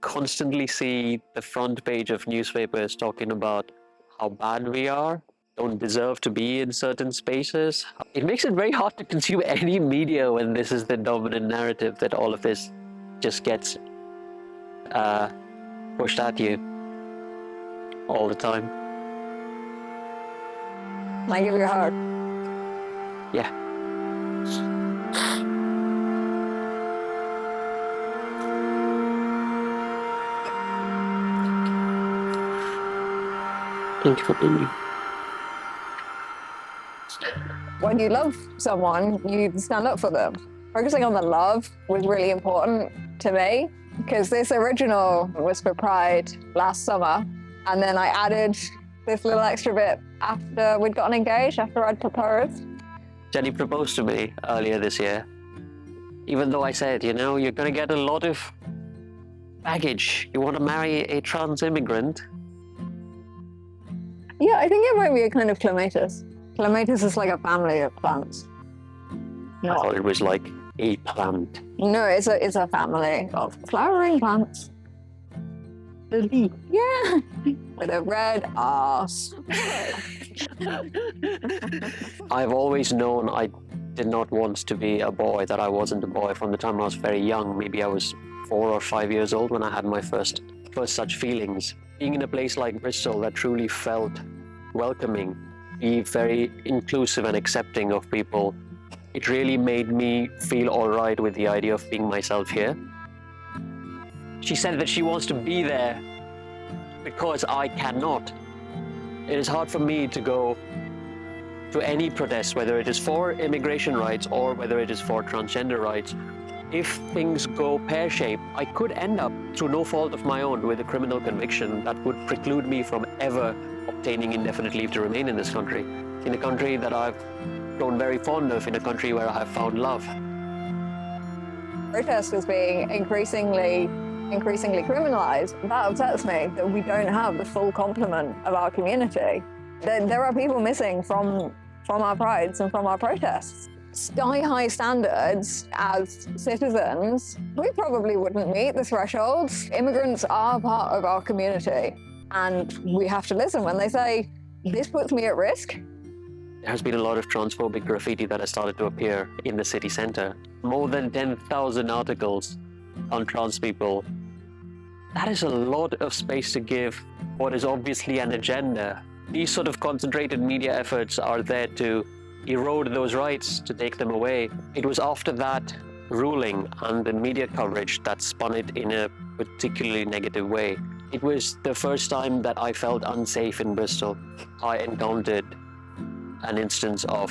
constantly see the front page of newspapers talking about how bad we are, don't deserve to be in certain spaces. It makes it very hard to consume any media when this is the dominant narrative, that all of this just gets pushed at you all the time. Can I give you a hug? Yeah. Thank you for being here. When you love someone, you stand up for them. Focusing on the love was really important to me, because this original was for Pride last summer, and then I added this little extra bit after we'd gotten engaged, after I'd proposed. Jenni proposed to me earlier this year, even though I said, you know, you're going to get a lot of baggage. You want to marry a trans immigrant? Yeah, I think it might be a kind of clematis. Clematis is like a family of plants. I thought it was like a plant. No, it's a family of flowering plants. Lily. Yeah, with a red arse. I've always known I did not want to be a boy, that I wasn't a boy from the time I was very young. Maybe I was 4 or 5 years old when I had my first such feelings. Being in a place like Bristol that truly felt welcoming, be very inclusive and accepting of people, it really made me feel all right with the idea of being myself here. She said that she wants to be there because I cannot. It is hard for me to go to any protest, whether it is for immigration rights or whether it is for transgender rights. If things go pear-shaped, I could end up, through no fault of my own, with a criminal conviction that would preclude me from ever obtaining indefinite leave to remain in this country, in a country that I've grown very fond of, in a country where I have found love. Protest is being increasingly criminalized. That upsets me, that we don't have the full complement of our community. There are people missing from our prides and from our protests. Sky-high standards as citizens, we probably wouldn't meet the thresholds. Immigrants are part of our community, and we have to listen when they say, this puts me at risk. There has been a lot of transphobic graffiti that has started to appear in the city centre. More than 10,000 articles on trans people. That is a lot of space to give what is obviously an agenda. These sort of concentrated media efforts are there to erode those rights, to take them away. It was after that ruling and the media coverage that spun it in a particularly negative way. It was the first time that I felt unsafe in Bristol. I encountered an instance of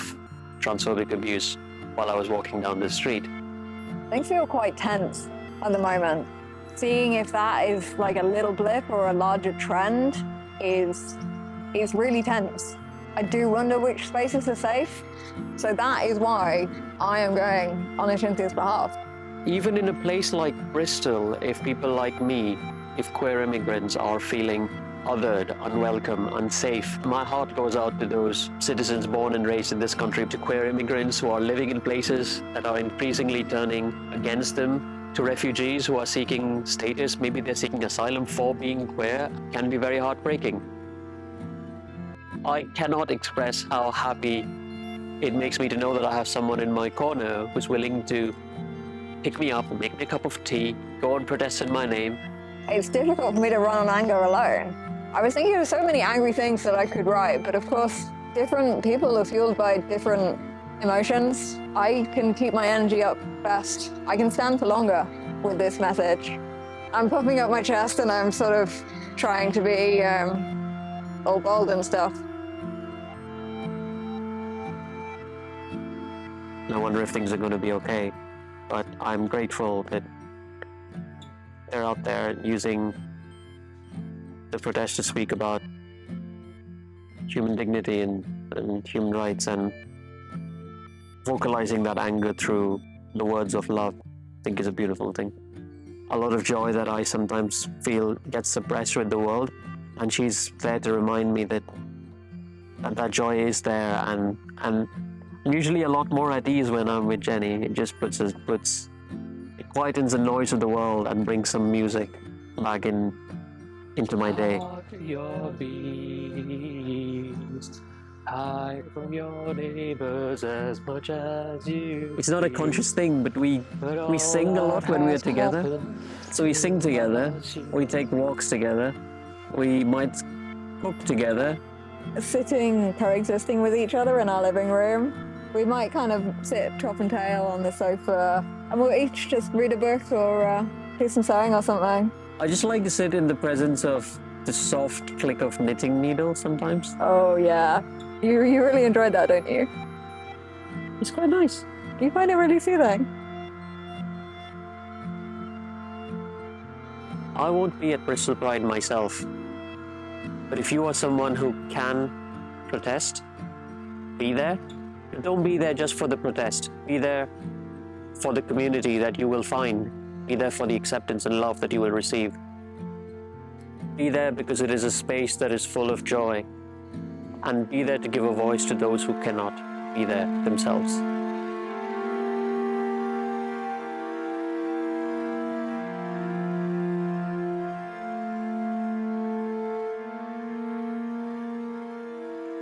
transphobic abuse while I was walking down the street. Things feel quite tense at the moment. Seeing if that is like a little blip or a larger trend is really tense. I do wonder which spaces are safe. So that is why I am going on Achintya's behalf. Even in a place like Bristol, if people like me, if queer immigrants are feeling othered, unwelcome, unsafe, my heart goes out to those citizens born and raised in this country, to queer immigrants who are living in places that are increasingly turning against them, to refugees who are seeking status, maybe they're seeking asylum for being queer, can be very heartbreaking. I cannot express how happy it makes me to know that I have someone in my corner who's willing to pick me up and make me a cup of tea, go and protest in my name. It's difficult for me to run on anger alone. I was thinking of so many angry things that I could write, but of course, different people are fueled by different emotions. I can keep my energy up best. I can stand for longer with this message. I'm puffing up my chest and I'm sort of trying to be all bold and stuff. I wonder if things are going to be okay, but I'm grateful that they're out there using the protest to speak about human dignity and human rights, and vocalizing that anger through the words of love, I think is a beautiful thing. A lot of joy that I sometimes feel gets suppressed with the world, and she's there to remind me that that joy is there, and I'm usually a lot more at ease when I'm with Jenni. It just it quietens the noise of the world and brings some music back into my day. Your beast, hide from your neighbors as much as you. It's not a conscious thing, but we sing a lot when we're together. So we sing together, we take walks together, we might cook together. Sitting, coexisting with each other in our living room. We might kind of sit top and tail on the sofa and we'll each just read a book or do some sewing or something. I just like to sit in the presence of the soft click of knitting needles sometimes. Oh yeah, you really enjoyed that, don't you? It's quite nice. You find it really soothing? I won't be at Bristol Pride myself, but if you are someone who can protest, be there. Don't be there just for the protest. Be there for the community that you will find. Be there for the acceptance and love that you will receive. Be there because it is a space that is full of joy. And be there to give a voice to those who cannot be there themselves.